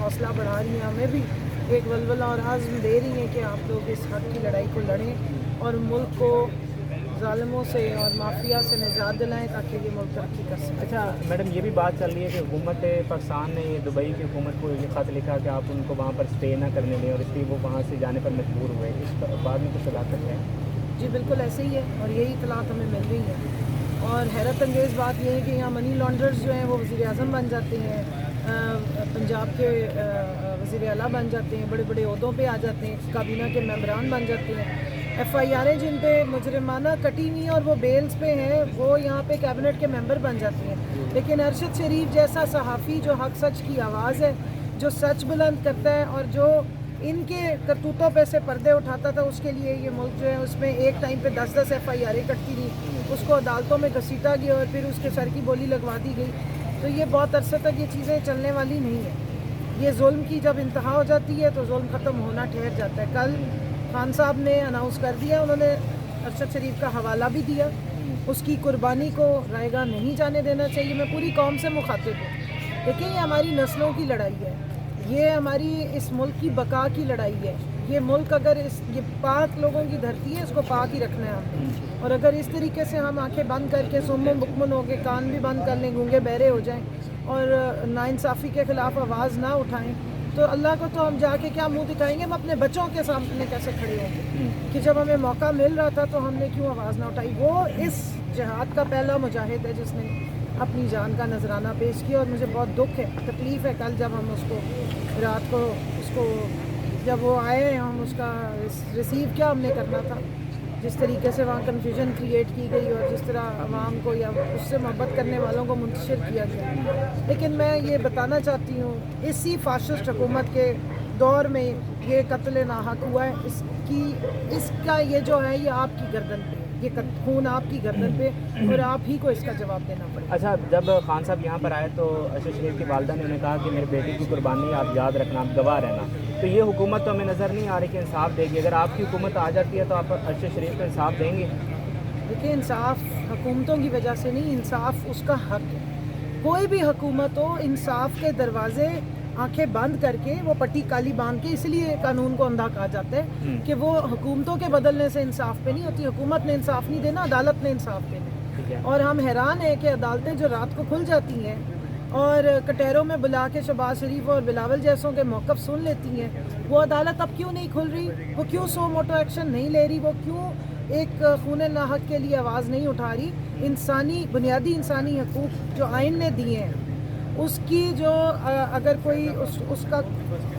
حوصلہ بڑھا رہی ہیں, ہمیں بھی ایک ولولہ اور عزم دے رہی ہیں کہ آپ لوگ اس حق کی لڑائی کو لڑیں اور ملک کو ظالموں سے اور مافیا سے نجات دلائیں تاکہ یہ ملک ترقی کر سکے. اچھا میڈم, یہ بھی بات چل رہی ہے کہ حکومت پاکستان نے دبئی کی حکومت کو یہ خط لکھا کہ آپ ان کو وہاں پر اسٹے نہ کرنے دیں اور اس لیے وہ وہاں سے جانے پر مجبور ہوئے. اس پر بعد میں کچھ صداقت ہے؟ جی بالکل ایسے ہی ہے, اور یہی اطلاعات ہمیں مل رہی ہیں. اور حیرت انگیز بات یہ ہے کہ یہاں منی لانڈرز جو ہیں وہ وزیر اعظم بن جاتے ہیں, پنجاب کے وزیر اعلیٰ بن جاتے ہیں, بڑے بڑے عہدوں پہ آ جاتے ہیں, کابینہ کے ممبران بن جاتے ہیں. ایف آئی آریں جن پہ مجرمانہ کٹی ہوئی اور وہ بیلز پہ ہیں وہ یہاں پہ کیبنٹ کے ممبر بن جاتے ہیں. لیکن ارشد شریف جیسا صحافی جو حق سچ کی آواز ہے, جو سچ بلند کرتا ہے اور جو ان کے کرتوتوں پہ سے پردے اٹھاتا تھا, اس کے لیے یہ ملک جو ہے اس میں ایک ٹائم پہ 10 ایف آئی آریں کٹتی رہی, اس کو عدالتوں میں گھسیٹا گیا اور پھر اس کے سر کی بولی لگوا دی گئی. تو یہ بہت عرصے تک یہ چیزیں چلنے والی نہیں ہیں. یہ ظلم کی جب انتہا ہو جاتی ہے تو ظلم ختم ہونا ٹھہر جاتا ہے. کل خان صاحب نے اناؤنس کر دیا, انہوں نے ارشد شریف کا حوالہ بھی دیا. اس کی قربانی کو رائے گاہ نہیں جانے دینا چاہیے. میں پوری قوم سے مخاطب ہوں. دیکھیں یہ ہماری نسلوں کی لڑائی ہے, یہ ہماری اس ملک کی بقا کی لڑائی ہے. یہ ملک اگر یہ پاک لوگوں کی دھرتی ہے, اس کو پاک ہی رکھنا ہے ہم. اور اگر اس طریقے سے ہم آنکھیں بند کر کے سم بکمن ہو کے کان بھی بند کر لیں, گونگے بہرے ہو جائیں اور ناانصافی کے خلاف آواز نہ اٹھائیں, تو اللہ کو تو ہم جا کے کیا منہ دکھائیں گے؟ ہم اپنے بچوں کے سامنے کیسے کھڑے ہوں گے کہ جب ہمیں موقع مل رہا تھا تو ہم نے کیوں آواز نہ اٹھائی؟ وہ اس جہاد کا پہلا مجاہد ہے جس نے اپنی جان کا نذرانہ پیش کیا. اور مجھے بہت دکھ ہے, تکلیف ہے. کل جب ہم اس کو رات کو جب وہ آئے, ہم اس کا ریسیو کیا ہم نے کرنا تھا, جس طریقے سے وہاں کنفیوژن کریٹ کی گئی اور جس طرح عوام کو یا اس سے محبت کرنے والوں کو منتشر کیا گیا. لیکن میں یہ بتانا چاہتی ہوں, اسی فاشسٹ حکومت کے دور میں یہ قتل ناحق ہوا ہے. اس کا یہ جو ہے یہ آپ کی گردن پہ, یہ خون آپ کی گردن پہ, اور آپ ہی کو اس کا جواب دینا پڑے. اچھا, جب خان صاحب یہاں پر آئے تو ارشد شریف کی والدہ نے انہیں کہا کہ میرے بیٹے کی قربانی آپ یاد رکھنا, آپ گواہ رہنا. تو یہ حکومت تو ہمیں نظر نہیں آ رہی کہ انصاف دے گی. اگر آپ کی حکومت آ جاتی ہے تو آپ ارشد شریف کو انصاف دیں گے؟ دیکھیں, انصاف حکومتوں کی وجہ سے نہیں, انصاف اس کا حق ہے. کوئی بھی حکومت ہو, انصاف کے دروازے آنکھیں بند کر کے, وہ پٹی کالی باندھ کے, اس لیے قانون کو اندھا کہا جاتا ہے کہ وہ حکومتوں کے بدلنے سے انصاف پہ نہیں ہوتی. حکومت نے انصاف نہیں دینا, عدالت نے انصاف دینا. اور ہم حیران ہیں کہ عدالتیں جو رات کو کھل جاتی ہیں اور کٹہروں میں بلا کے شہباز شریف اور بلاول جیسوں کے موقف سن لیتی ہیں, وہ عدالت اب کیوں نہیں کھل رہی؟ وہ کیوں سو موٹو ایکشن نہیں لے رہی؟ وہ کیوں ایک خون ناحق کے لیے آواز نہیں اٹھا رہی؟ بنیادی انسانی حقوق جو آئین نے دیے ہیں, اس کی جو اگر کوئی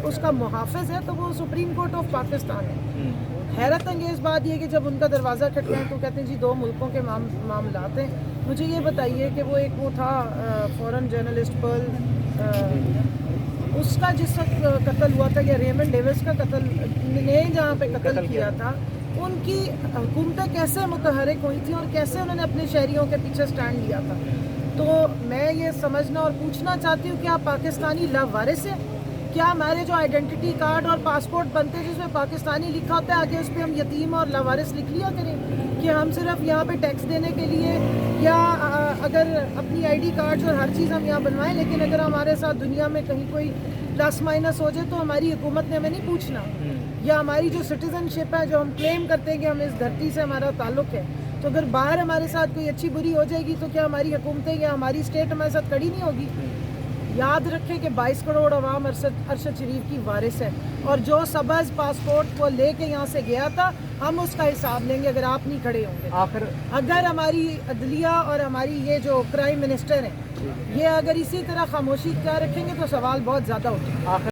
اس کا محافظ ہے تو وہ سپریم کورٹ آف پاکستان ہے. حیرت انگیز بات یہ کہ جب ان کا دروازہ کھٹکائیں تو کہتے ہیں جی 2 ملکوں کے معاملات ہیں. مجھے یہ بتائیے کہ وہ ایک وہ تھا فورن جرنلسٹ پرل, اس کا جس وقت قتل ہوا تھا, یا ریمنڈ ڈیوس کا قتل نے جہاں پہ قتل کیا تھا, ان کی حکومتیں کیسے متحرک ہوئی تھیں اور کیسے انہوں نے اپنے شہریوں کے پیچھے سٹینڈ لیا تھا. تو میں یہ سمجھنا اور پوچھنا چاہتی ہوں کہ آپ پاکستانی لاوارث ہیں کیا؟ ہمارے جو آئیڈینٹی کارڈ اور پاسپورٹ بنتے ہیں جس میں پاکستانی لکھا ہوتا ہے, آگے اس پہ ہم یتیم اور لاوارث لکھ لیا کریں کہ ہم صرف یہاں پہ ٹیکس دینے کے لیے, یا اگر اپنی آئی ڈی کارڈز اور ہر چیز ہم یہاں بنوائیں, لیکن اگر ہمارے ساتھ دنیا میں کہیں کوئی پلس مائنس ہو جائے تو ہماری حکومت نے ہمیں نہیں پوچھنا؟ یا ہماری جو سٹیزن شپ ہے, جو ہم کلیم کرتے ہیں کہ ہم اس دھرتی سے ہمارا تعلق ہے, تو اگر باہر ہمارے ساتھ کوئی اچھی بری ہو جائے گی تو کیا ہماری حکومتیں یا ہماری اسٹیٹ ہمارے ساتھ کھڑی نہیں ہوگی؟ یاد رکھیں کہ 22 کروڑ عوام ارشد شریف کی وارث ہے, اور جو سبز پاسپورٹ وہ لے کے یہاں سے گیا تھا, ہم اس کا حساب لیں گے اگر آپ نہیں کھڑے ہوں گے. اگر ہماری عدلیہ اور ہماری یہ جو پرائم منسٹر ہیں, یہ اگر اسی طرح خاموشی اختیار رکھیں گے تو سوال بہت زیادہ اٹھیں گے.